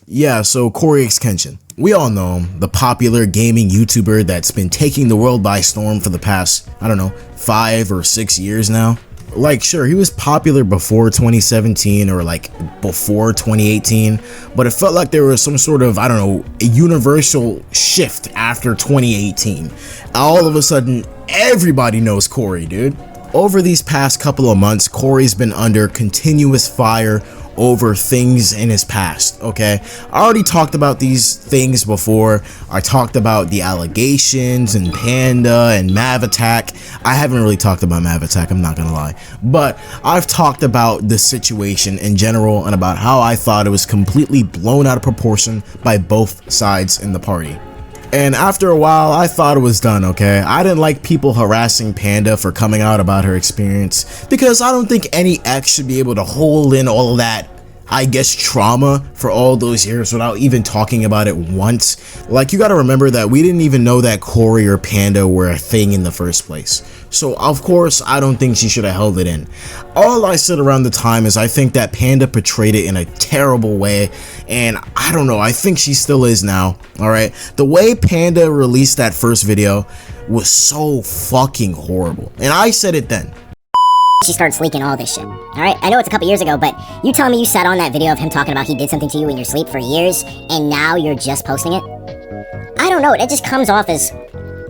Yeah, so CoryxKenshin. We all know him, the popular gaming YouTuber that's been taking the world by storm for the past, I don't know, 5 or 6 years now. Like, sure, he was popular before 2017 or like before 2018, but it felt like there was some sort of, I don't know, a universal shift after 2018. All of a sudden, everybody knows Cory, dude. Over these past couple of months, Cory's been under continuous fire over things in his past, okay? I already talked about these things before. I talked about the allegations and Panda and Mav Attack. I haven't really talked about Mav Attack, I'm not gonna lie. But I've talked about the situation in general and about how I thought it was completely blown out of proportion by both sides in the party. And after a while, I thought it was done, okay? I didn't like people harassing Panda for coming out about her experience, because I don't think any ex should be able to hold in all of that, I guess, trauma for all those years without even talking about it once. Like, you gotta remember that we didn't even know that Cory or Panda were a thing in the first place. So, of course, I don't think she should have held it in. All I said around the time is I think that Panda portrayed it in a terrible way, and I don't know, I think she still is now, alright? The way Panda released that first video was so fucking horrible, and I said it then. She starts leaking all this shit. Alright, I know it's a couple years ago, but you telling me you sat on that video of him talking about he did something to you in your sleep for years, and now you're just posting it? I don't know, it just comes off as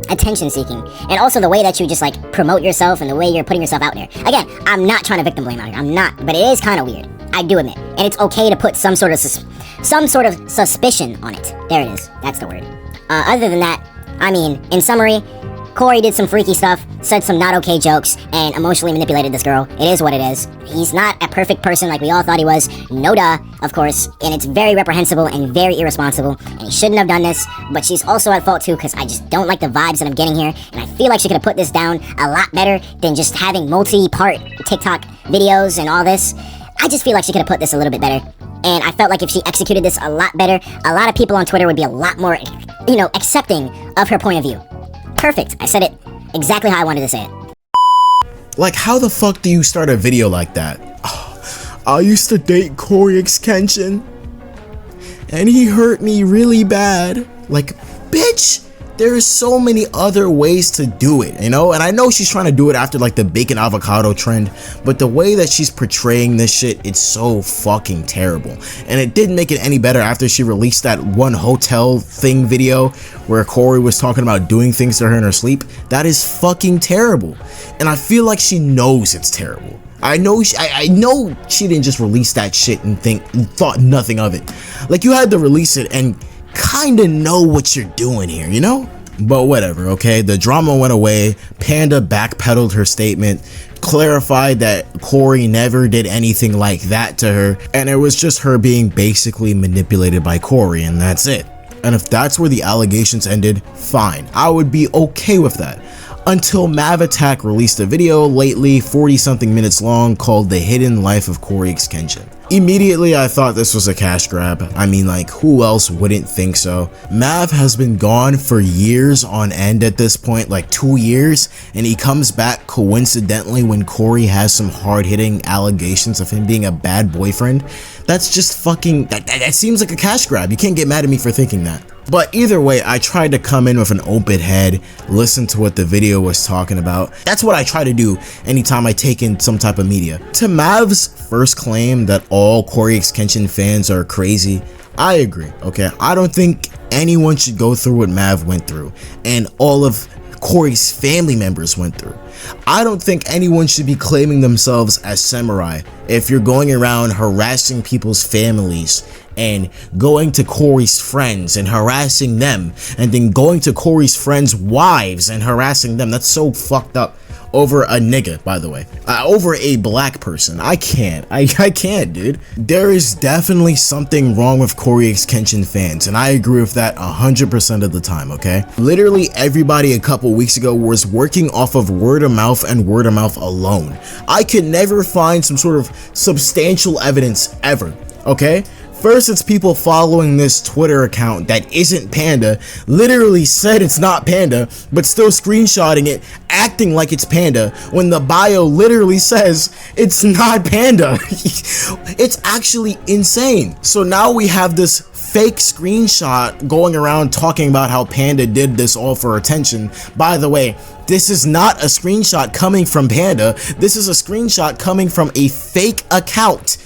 attention seeking, and also the way that you just like promote yourself and the way you're putting yourself out there. Again, I'm not trying to victim blame out here, I'm not, but it is kind of weird. I do admit, and it's okay to put some sort of suspicion on it. There it is, that's the word. Other than that, I mean, in summary, Cory did some freaky stuff, said some not okay jokes, and emotionally manipulated this girl. It is what it is. He's not a perfect person like we all thought he was. No duh, of course. And it's very reprehensible and very irresponsible. And he shouldn't have done this. But she's also at fault too, because I just don't like the vibes that I'm getting here. And I feel like she could have put this down a lot better than just having multi-part TikTok videos and all this. I just feel like she could have put this a little bit better. And I felt like if she executed this a lot better, a lot of people on Twitter would be a lot more, you know, accepting of her point of view. Perfect. I said it exactly how I wanted to say it. Like, how the fuck do you start a video like that? Oh, I used to date CoryxKenshin, and he hurt me really bad. Like, bitch, there's so many other ways to do it, you know? And I know she's trying to do it after like the bacon avocado trend, but the way that she's portraying this shit, it's so fucking terrible. And it didn't make it any better after she released that one hotel thing video where Cory was talking about doing things to her in her sleep. That is fucking terrible. And I feel like she knows it's terrible. I know she didn't just release that shit and thought nothing of it. Like, you had to release it and kinda know what you're doing here, you know? But whatever, okay? The drama went away. Panda backpedaled her statement, clarified that Cory never did anything like that to her, and it was just her being basically manipulated by Cory, and that's it. And if that's where the allegations ended, fine. I would be okay with that. Until Mav Attack released a video lately, 40-something minutes long, called The Hidden Life of CoryxKenshin. Immediately, I thought this was a cash grab. I mean, like, who else wouldn't think so? Mav has been gone for years on end at this point, like 2 years, and he comes back coincidentally when Cory has some hard-hitting allegations of him being a bad boyfriend. That's just fucking, that seems like a cash grab. You can't get mad at me for thinking that. But either way, I tried to come in with an open head, listen to what the video was talking about. That's what I try to do anytime I take in some type of media. To Mav's first claim that all CoryxKenshin fans are crazy, I agree, okay? I don't think anyone should go through what Mav went through, and all of Cory's family members went through. I don't think anyone should be claiming themselves as samurai if you're going around harassing people's families and going to Cory's friends and harassing them, and then going to Cory's friends' wives and harassing them. That's so fucked up. Over a nigga, by the way. Over a black person. I can't, dude. There is definitely something wrong with CoryxKenshin fans, and I agree with that 100% of the time, okay? Literally everybody a couple weeks ago was working off of word of mouth and word of mouth alone. I could never find some sort of substantial evidence ever, okay? First, it's people following this Twitter account that isn't Panda, literally said it's not Panda, but still screenshotting it, acting like it's Panda, when the bio literally says it's not Panda. It's actually insane. So now we have this fake screenshot going around talking about how Panda did this all for attention. By the way, this is not a screenshot coming from Panda. This is a screenshot coming from a fake account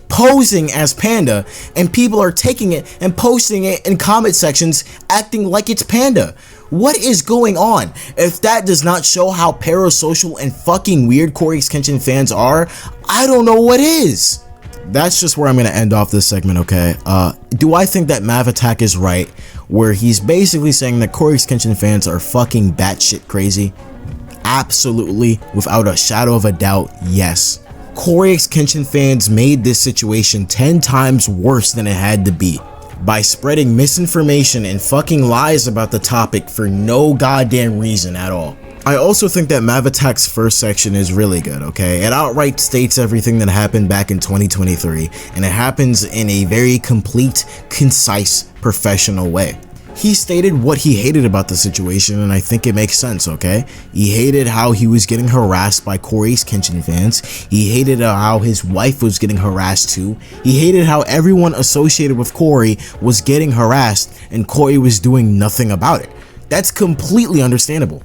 posing as Panda, and people are taking it and posting it in comment sections acting like it's Panda. What is going on? If that does not show how parasocial and fucking weird CoryxKenshin fans are, I don't know what is. That's just where I'm gonna end off this segment, okay? Do I think that Mav Attack is right, where he's basically saying that CoryxKenshin fans are fucking batshit crazy? Absolutely, without a shadow of a doubt, yes. CoryxKenshin fans made this situation 10 times worse than it had to be by spreading misinformation and fucking lies about the topic for no goddamn reason at all. I also think that MAVATTACKS' first section is really good, okay? It outright states everything that happened back in 2023, and it happens in a very complete, concise, professional way. He stated what he hated about the situation, and I think it makes sense, okay? He hated how he was getting harassed by CoryxKenshin fans. He hated how his wife was getting harassed too. He hated how everyone associated with Cory was getting harassed and Cory was doing nothing about it. That's completely understandable.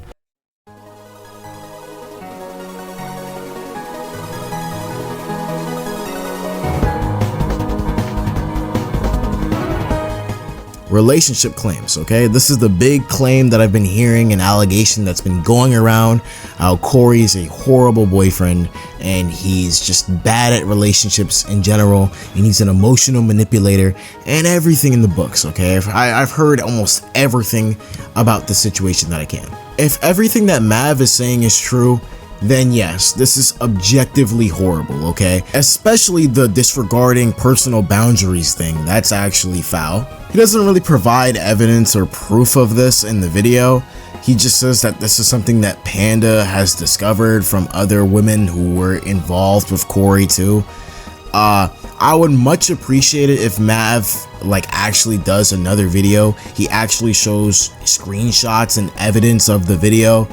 Relationship claims, okay? This is the big claim that I've been hearing, an allegation that's been going around, how Cory is a horrible boyfriend and he's just bad at relationships in general, and he's an emotional manipulator and everything in the books, okay? I've heard almost everything about the situation that I can. If everything that Mav is saying is true, then yes, this is objectively horrible, okay? Especially the disregarding personal boundaries thing, that's actually foul. He doesn't really provide evidence or proof of this in the video. He just says that this is something that Panda has discovered from other women who were involved with Cory too. I would much appreciate it if Mav actually does another video. He actually shows screenshots and evidence of the video.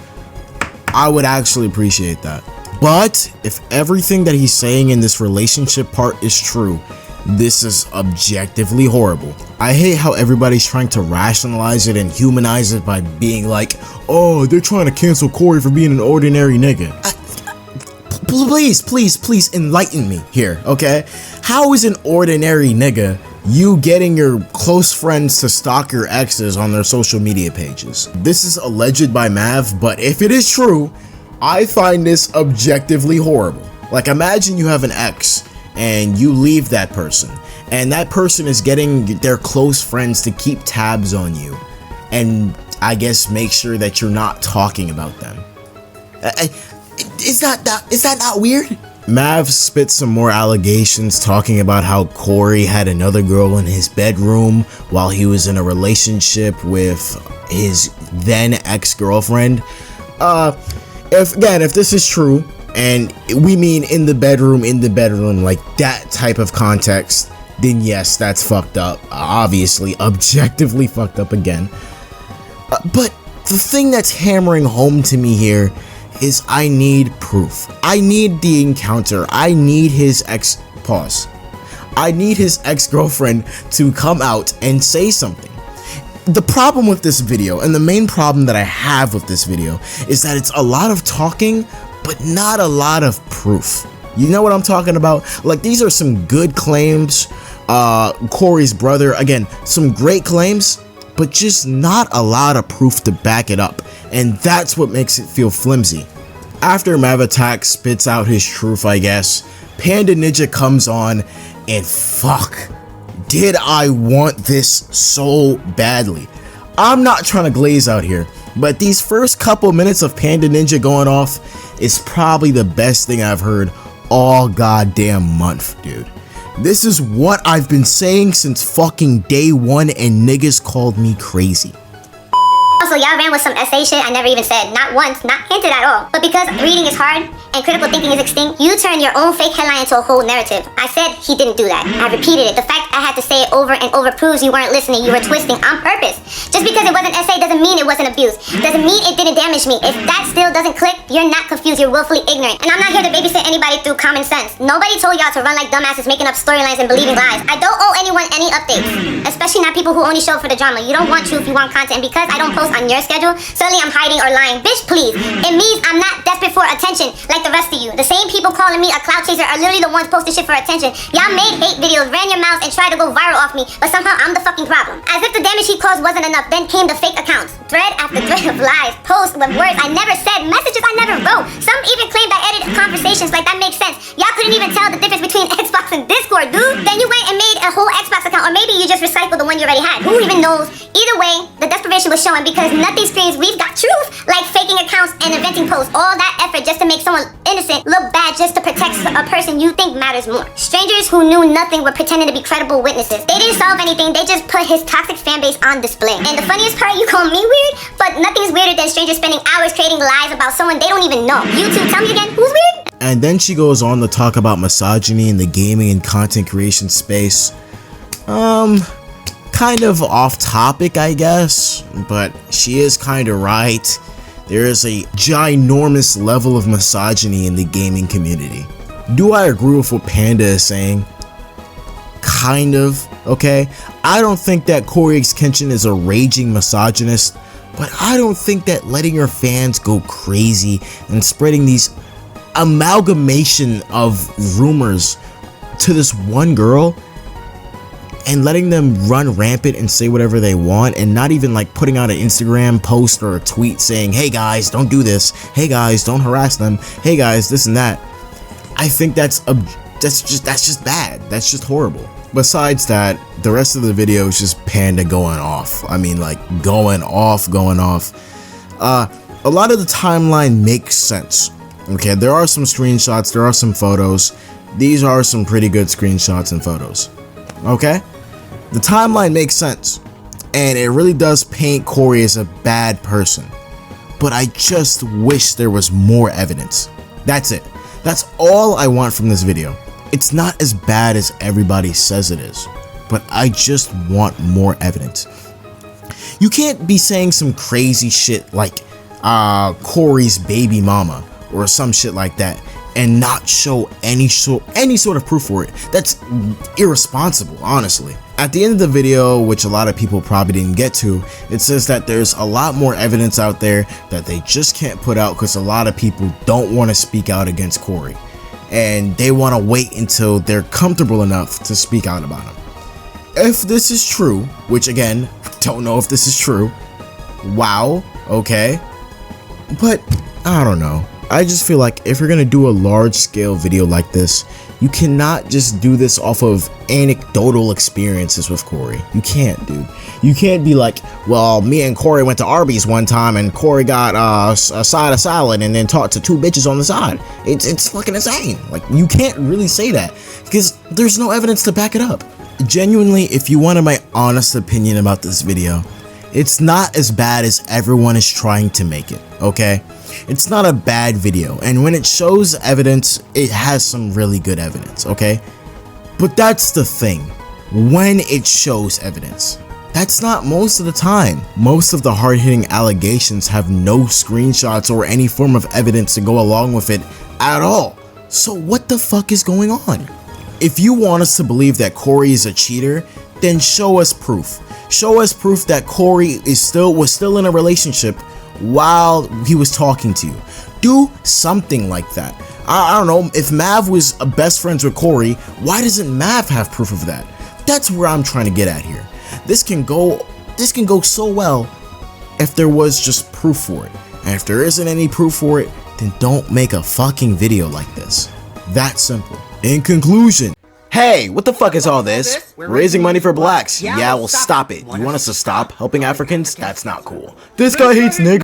I would actually appreciate that. But if everything that he's saying in this relationship part is true, this is objectively horrible. I hate how everybody's trying to rationalize it and humanize it by being like, oh, they're trying to cancel Cory for being an ordinary nigga. Please enlighten me here, okay? How is an ordinary nigga you getting your close friends to stalk your exes on their social media pages? This is alleged by Mav, but if it is true, I find this objectively horrible. Like, imagine you have an ex and you leave that person, and that person is getting their close friends to keep tabs on you and I guess make sure that you're not talking about them. Is that not weird? Mav spit some more allegations talking about how Cory had another girl in his bedroom while he was in a relationship with his then ex-girlfriend. If this is true, and we mean in the bedroom, like that type of context, then yes, that's fucked up. Obviously, objectively fucked up again. But the thing that's hammering home to me here is I need proof. I need the encounter. I need his I need his ex-girlfriend to come out and say something. The problem with this video, and the main problem that I have with this video, is that it's a lot of talking, but not a lot of proof. You know what I'm talking about? Like, these are some good claims. Cory's brother, again, some great claims, but just not a lot of proof to back it up, and that's what makes it feel flimsy. After Mav Attack spits out his truth, I guess, Panda Ninja comes on, and fuck, did I want this so badly. I'm not trying to glaze out here, but these first couple minutes of Panda Ninja going off is probably the best thing I've heard all goddamn month, dude. This is what I've been saying since fucking day one, and niggas called me crazy. Also, Also, y'all ran with some essay shit I never even said. Not once, not hinted at all. But because reading is hard and critical thinking is extinct, you turn your own fake headline into a whole narrative. I said he didn't do that. I repeated it. The fact I had to say it over and over proves you weren't listening. You were twisting on purpose. Just because it was an essay doesn't mean it wasn't abuse. Doesn't mean it didn't damage me. If that still doesn't click, you're not confused. You're willfully ignorant. And I'm not here to babysit anybody through common sense. Nobody told y'all to run like dumbasses making up storylines and believing lies. I don't owe anyone any updates. Especially not people who only show up for the drama. You don't want truth, you want content. And because I don't post on your schedule, suddenly I'm hiding or lying. Bitch, please. It means I'm not desperate for attention like the rest of you. The same people calling me a clout chaser are literally the ones posting shit for attention. Y'all made hate videos, ran your mouths, and tried to go viral off me, but somehow I'm the fucking problem. As if the damage he caused wasn't enough, then came the fake accounts. Thread after thread of lies, posts with words I never said, messages I never wrote. Some even claimed I edited conversations, like that makes sense. Y'all couldn't even tell the difference between Xbox and Discord, dude. Then you went and made a whole Xbox account, or maybe you just recycled the one you already had. Who even knows? Either way, the desperation was showing because nothing screams we've got truth like faking accounts and inventing posts. All that effort just to make someone innocent look bad just to protect a person you think matters more. Strangers who knew nothing were pretending to be credible witnesses. They didn't solve anything, they just put his toxic fanbase on display. And the funniest part, you call me weird, but nothing's weirder than strangers spending hours creating lies about someone they don't even know. You two, tell me again, who's weird? And then she goes on to talk about misogyny in the gaming and content creation space. Kind of off topic, I guess, but she is kind of right. There is a ginormous level of misogyny in the gaming community. Do I agree with what Panda is saying? Kind of, okay? I don't think that CoryxKenshin is a raging misogynist, but I don't think that letting your fans go crazy and spreading these amalgamation of rumors to this one girl and letting them run rampant and say whatever they want and not even like putting out an Instagram post or a tweet saying, hey guys, don't do this, hey guys, don't harass them, hey guys, this and that. I think that's just bad. That's just horrible. Besides that, the rest of the video is just Panda going off. I mean, like going off. A lot of the timeline makes sense. Okay, there are some screenshots, there are some photos. These are some pretty good screenshots and photos. Okay? The timeline makes sense, and it really does paint Cory as a bad person, but I just wish there was more evidence. That's it. That's all I want from this video. It's not as bad as everybody says it is, but I just want more evidence. You can't be saying some crazy shit like Cory's baby mama or some shit like that and not show any sort of proof for it. That's irresponsible, honestly. At the end of the video, which a lot of people probably didn't get to, it says that there's a lot more evidence out there that they just can't put out because a lot of people don't want to speak out against Cory, and they want to wait until they're comfortable enough to speak out about him. If this is true, which again, don't know if this is true, wow, okay, but I don't know. I just feel like if you're gonna do a large scale video like this, you cannot just do this off of anecdotal experiences with Cory. You can't, dude. You can't be like, well, me and Cory went to Arby's one time and Cory got a side of salad and then talked to two bitches on the side. It's fucking insane. Like, you can't really say that because there's no evidence to back it up. Genuinely, if you wanted my honest opinion about this video, it's not as bad as everyone is trying to make it, okay? It's not a bad video, and when it shows evidence, it has some really good evidence, okay? But that's the thing, when it shows evidence. That's not most of the time. Most of the hard-hitting allegations have no screenshots or any form of evidence to go along with it at all. So what the fuck is going on? If you want us to believe that Cory is a cheater, then show us proof. Show us proof that Cory was still in a relationship while he was talking to you. Do something like that. I don't know, if Mav was best friends with Cory, why doesn't Mav have proof of that? That's where I'm trying to get at here. This can go so well if there was just proof for it. And if there isn't any proof for it, then don't make a fucking video like this. That simple. In conclusion, hey, what the fuck is all this? We're raising money for blacks. Yeah, well, stop it. You want us to stop helping Africans? That's not cool. This guy hates niggas.